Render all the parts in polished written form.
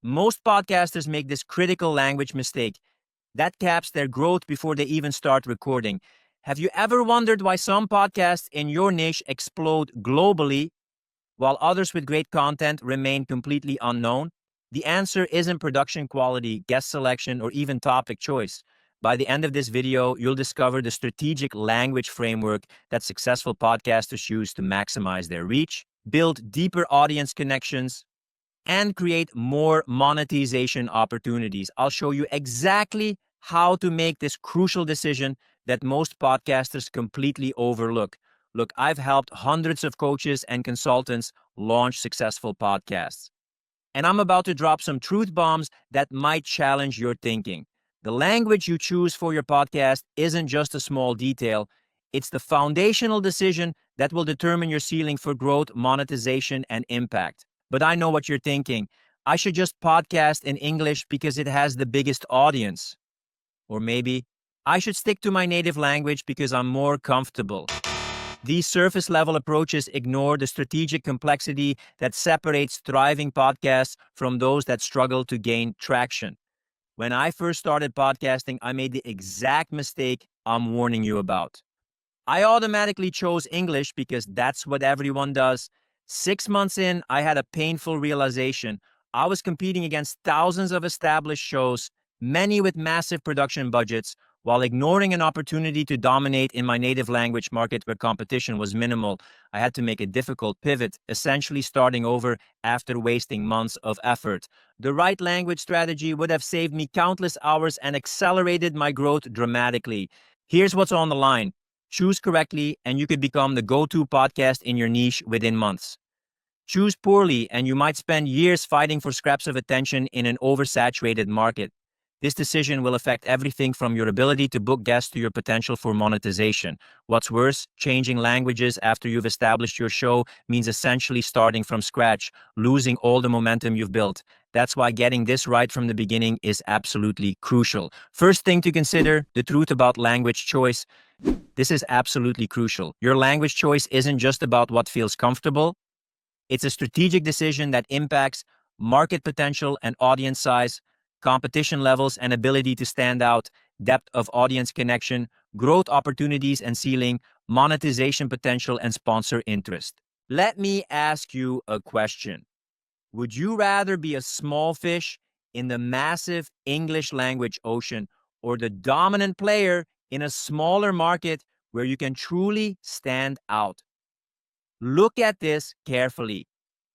Most podcasters make this critical language mistake that caps their growth before they even start recording. Have you ever wondered why some podcasts in your niche explode globally while others with great content remain completely unknown? The answer isn't production quality, guest selection, or even topic choice. By the end of this video, you'll discover the strategic language framework that successful podcasters use to maximize their reach, build deeper audience connections, and create more monetization opportunities. I'll show you exactly how to make this crucial decision that most podcasters completely overlook. Look, I've helped hundreds of coaches and consultants launch successful podcasts. And I'm about to drop some truth bombs that might challenge your thinking. The language you choose for your podcast isn't just a small detail. It's the foundational decision that will determine your ceiling for growth, monetization, and impact. But I know what you're thinking. I should just podcast in English because it has the biggest audience. Or maybe I should stick to my native language because I'm more comfortable. These surface-level approaches ignore the strategic complexity that separates thriving podcasts from those that struggle to gain traction. When I first started podcasting, I made the exact mistake I'm warning you about. I automatically chose English because that's what everyone does. 6 months in, I had a painful realization. I was competing against thousands of established shows, many with massive production budgets, while ignoring an opportunity to dominate in my native language market where competition was minimal. I had to make a difficult pivot, essentially starting over after wasting months of effort. The right language strategy would have saved me countless hours and accelerated my growth dramatically. Here's what's on the line. Choose correctly, and you could become the go-to podcast in your niche within months. Choose poorly, and you might spend years fighting for scraps of attention in an oversaturated market. This decision will affect everything from your ability to book guests to your potential for monetization. What's worse, changing languages after you've established your show means essentially starting from scratch, losing all the momentum you've built. That's why getting this right from the beginning is absolutely crucial. First thing to consider, the truth about language choice. This is absolutely crucial. Your language choice isn't just about what feels comfortable. It's a strategic decision that impacts market potential and audience size, competition levels and ability to stand out, depth of audience connection, growth opportunities and ceiling, monetization potential, and sponsor interest. Let me ask you a question. Would you rather be a small fish in the massive English language ocean or the dominant player in a smaller market where you can truly stand out? Look at this carefully.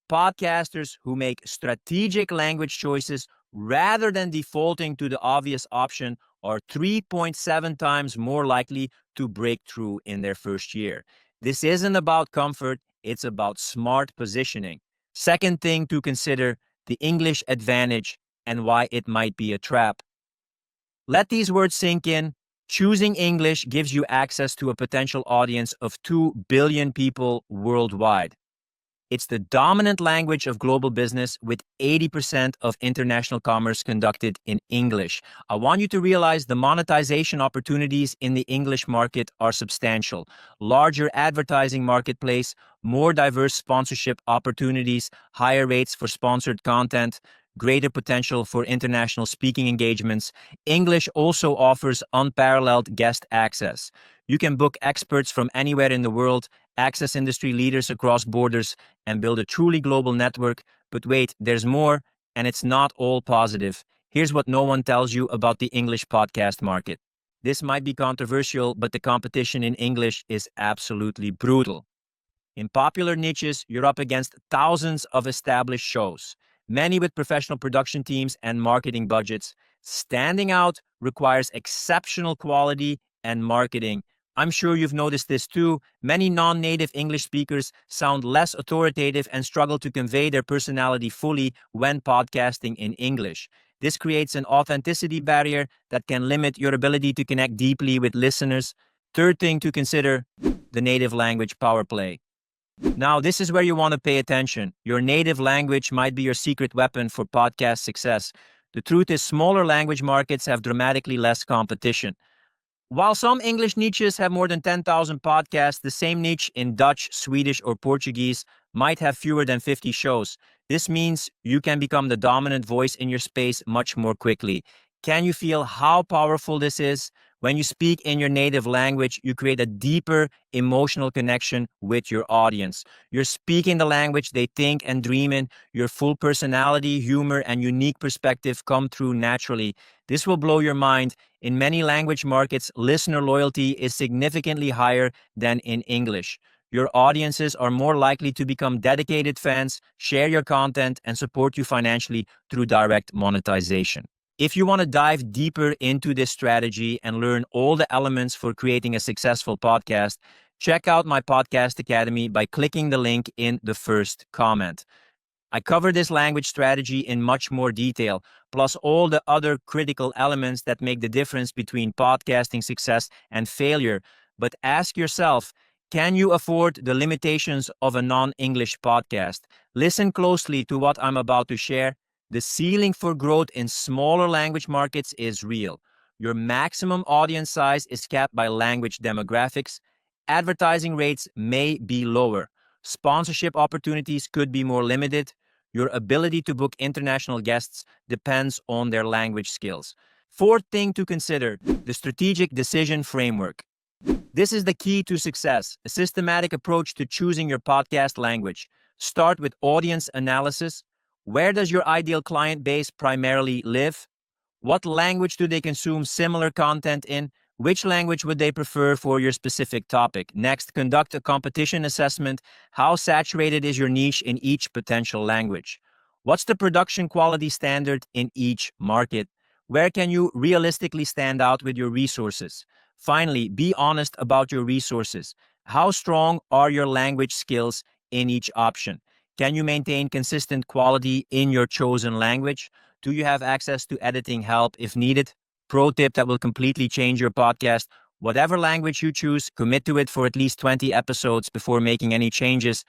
Podcasters who make strategic language choices rather than defaulting to the obvious option are 3.7 times more likely to break through in their first year. This isn't about comfort, it's about smart positioning. Second thing to consider, the English advantage and why it might be a trap. Let these words sink in. Choosing English gives you access to a potential audience of 2 billion people worldwide. It's the dominant language of global business, with 80% of international commerce conducted in English. I want you to realize the monetization opportunities in the English market are substantial. Larger advertising marketplace, more diverse sponsorship opportunities, higher rates for sponsored content, greater potential for international speaking engagements. English also offers unparalleled guest access. You can book experts from anywhere in the world, access industry leaders across borders, and build a truly global network. But wait, there's more, and it's not all positive. Here's what no one tells you about the English podcast market. This might be controversial, but the competition in English is absolutely brutal. In popular niches, you're up against thousands of established shows, many with professional production teams and marketing budgets. Standing out requires exceptional quality and marketing. I'm sure you've noticed this too. Many non-native English speakers sound less authoritative and struggle to convey their personality fully when podcasting in English. This creates an authenticity barrier that can limit your ability to connect deeply with listeners. Third thing to consider, the native language power play. Now, this is where you want to pay attention. Your native language might be your secret weapon for podcast success. The truth is, smaller language markets have dramatically less competition. While some English niches have more than 10,000 podcasts, the same niche in Dutch, Swedish, or Portuguese might have fewer than 50 shows. This means you can become the dominant voice in your space much more quickly. Can you feel how powerful this is? When you speak in your native language, you create a deeper emotional connection with your audience. You're speaking the language they think and dream in. Your full personality, humor, and unique perspective come through naturally. This will blow your mind. In many language markets, listener loyalty is significantly higher than in English. Your audiences are more likely to become dedicated fans, share your content, and support you financially through direct monetization. If you want to dive deeper into this strategy and learn all the elements for creating a successful podcast, check out my Podcast Academy by clicking the link in the first comment. I cover this language strategy in much more detail, plus all the other critical elements that make the difference between podcasting success and failure. But ask yourself, can you afford the limitations of a non-English podcast? Listen closely to what I'm about to share. The ceiling for growth in smaller language markets is real. Your maximum audience size is capped by language demographics. Advertising rates may be lower. Sponsorship opportunities could be more limited. Your ability to book international guests depends on their language skills. Fourth thing to consider, the strategic decision framework. This is the key to success, a systematic approach to choosing your podcast language. Start with audience analysis. Where does your ideal client base primarily live? What language do they consume similar content in? Which language would they prefer for your specific topic? Next, conduct a competition assessment. How saturated is your niche in each potential language? What's the production quality standard in each market? Where can you realistically stand out with your resources? Finally, be honest about your resources. How strong are your language skills in each option? Can you maintain consistent quality in your chosen language? Do you have access to editing help if needed? Pro tip that will completely change your podcast. Whatever language you choose, commit to it for at least 20 episodes before making any changes.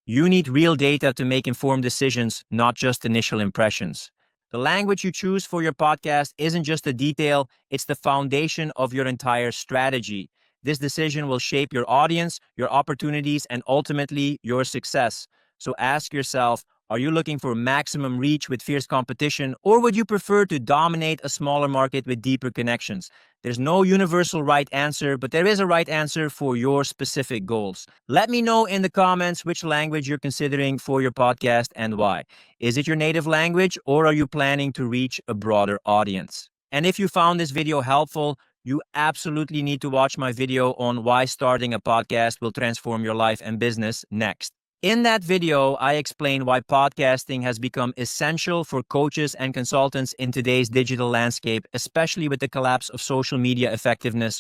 You need real data to make informed decisions, not just initial impressions. The language you choose for your podcast isn't just a detail, it's the foundation of your entire strategy. This decision will shape your audience, your opportunities, and ultimately your success. So ask yourself, are you looking for maximum reach with fierce competition, or would you prefer to dominate a smaller market with deeper connections? There's no universal right answer, but there is a right answer for your specific goals. Let me know in the comments which language you're considering for your podcast and why. Is it your native language, or are you planning to reach a broader audience? And if you found this video helpful, you absolutely need to watch my video on why starting a podcast will transform your life and business next. In that video, I explain why podcasting has become essential for coaches and consultants in today's digital landscape, especially with the collapse of social media effectiveness